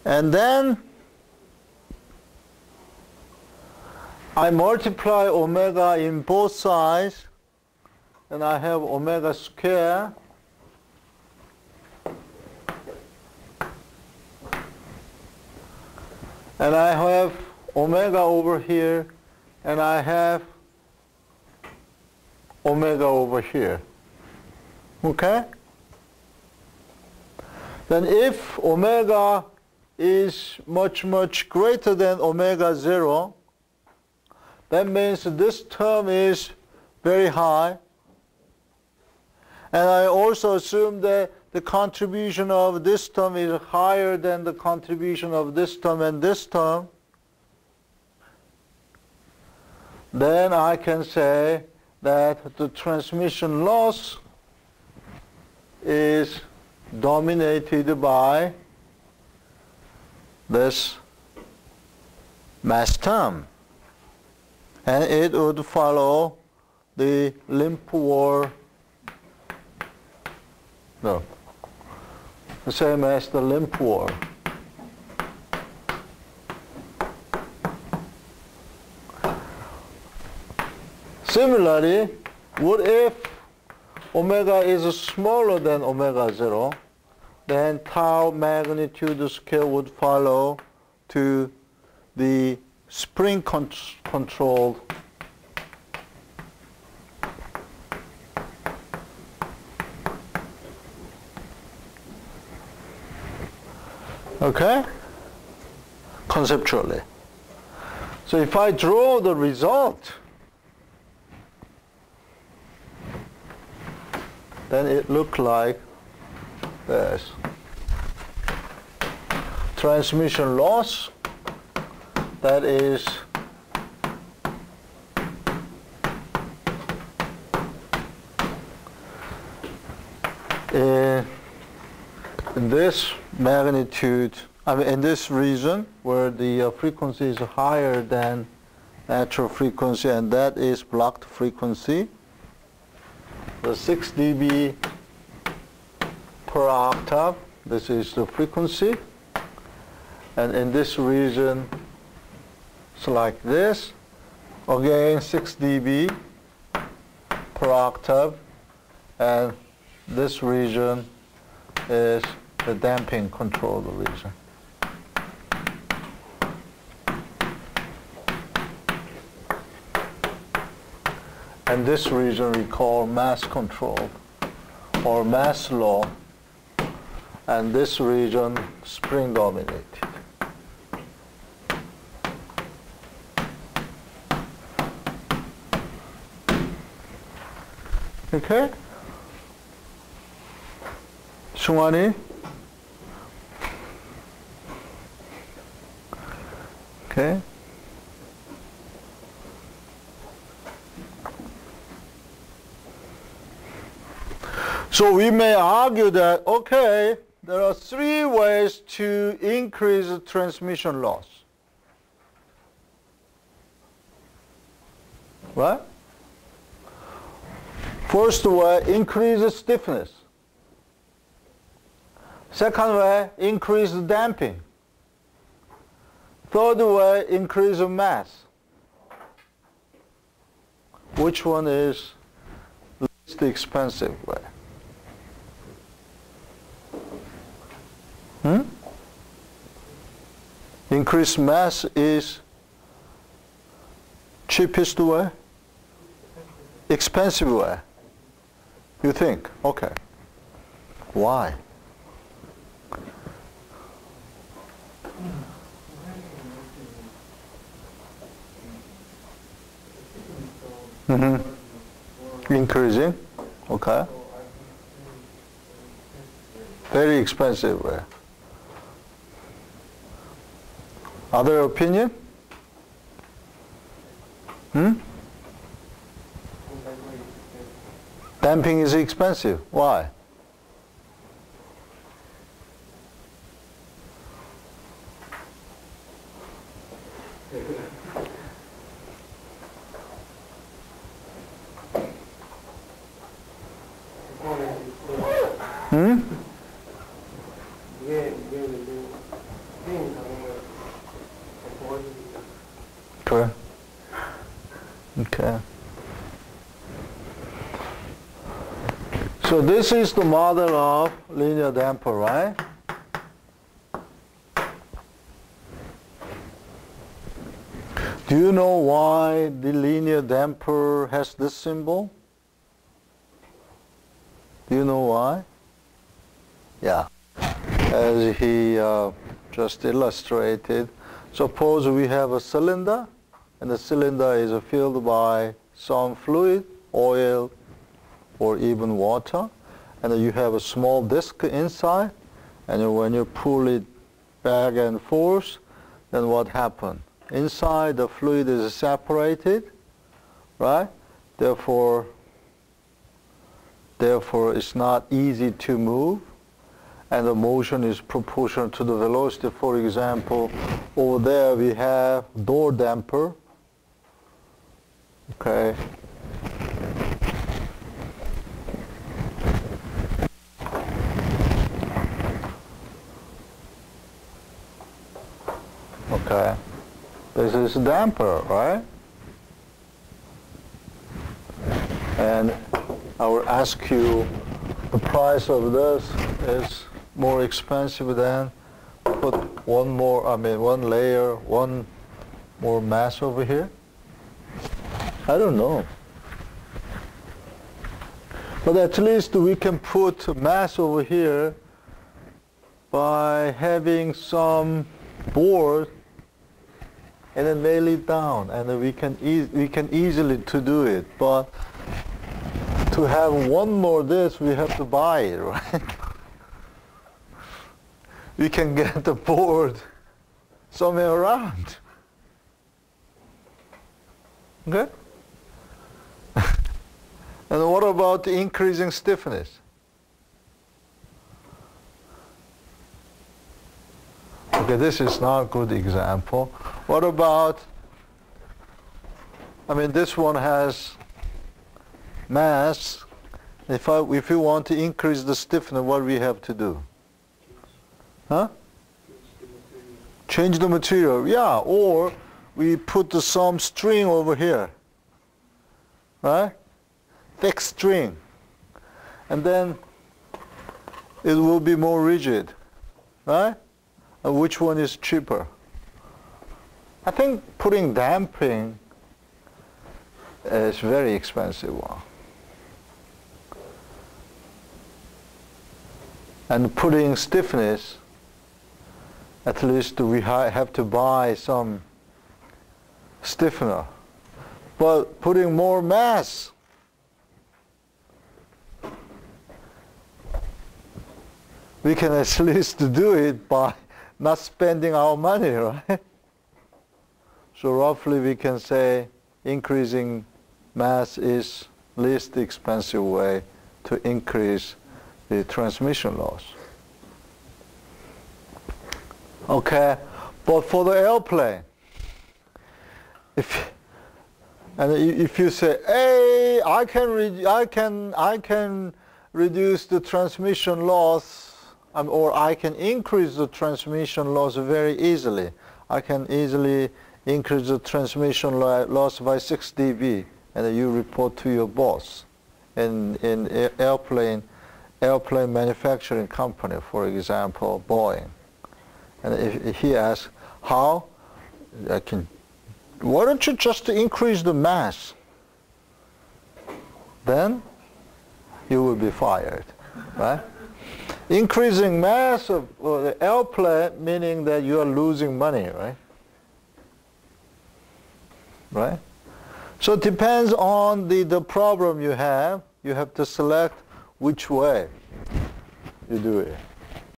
And then I multiply omega in both sides, and I have omega square. And I have omega over here, and I have omega over here. Okay? Then if omega is much, much greater than omega 0, that means this term is very high. And I also assume that the contribution of this term is higher than the contribution of this term and this term. Then I can say that the transmission loss is dominated by this mass term. And it would follow the limp wall, no, the same as the limp wall. Similarly, what if omega is smaller than omega 0? Then tau magnitude scale would follow to the spring controlled okay, conceptually. So if I draw the result, then it looks like this. Transmission loss, that is in this magnitude, I mean in this region where the frequency is higher than natural frequency, and that is blocked frequency. The 6 dB per octave, this is the frequency. And in this region, it's like this. Again, 6 dB per octave. And this region is the damping controlled region. And this region we call mass control or mass law, and this region spring dominated. Okay? 승환이? Okay? So we may argue that, okay, there are 3 ways to increase transmission loss. Right? First way, increase stiffness. Second way, increase damping. Third way, increase mass. Which one is the least expensive way? Increased mass is cheapest way? Expensive way? You think? Okay. Why? Increasing? Okay. Very expensive way. Other opinion? Damping is expensive. Why? So this is the model of linear damper, right? Do you know why the linear damper has this symbol? Do you know why? Yeah, as he just illustrated, suppose we have a cylinder, and the cylinder is filled by some fluid, oil, or even water, and you have a small disc inside, and when you pull it back and forth, then what happens? Inside the fluid is separated, right? Therefore it's not easy to move, and the motion is proportional to the velocity. For example, over there we have door damper, okay? Okay, this is damper, right? And I will ask you, the price of this is more expensive than put one layer, one more mass over here? I don't know. But at least we can put mass over here by having some board and then nail it down, and we can easily to do it. But to have one more this, we have to buy it, right? We can get the board somewhere around. Okay? And what about increasing stiffness? Okay, this is not a good example. What about, this one has mass. If you want to increase the stiffness, what do we have to do? Huh? Change the material. Yeah, or we put some string over here, right? Thick string. And then it will be more rigid, right? And which one is cheaper? I think putting damping is very expensive one. And putting stiffness, at least we have to buy some stiffener. But putting more mass, we can at least do it by not spending our money, right? So roughly we can say increasing mass is least expensive way to increase the transmission loss. Okay, but for the airplane, if you say, hey, I can reduce the transmission loss, or I can increase the transmission loss very easily. I can easily increase the transmission loss by 6 dB, and you report to your boss in airplane manufacturing company, for example, Boeing. And if he asks, how? Why don't you just increase the mass? Then you will be fired, right? Increasing mass of the airplane, meaning that you are losing money, right? Right? So it depends on the problem you have. You have to select which way you do it.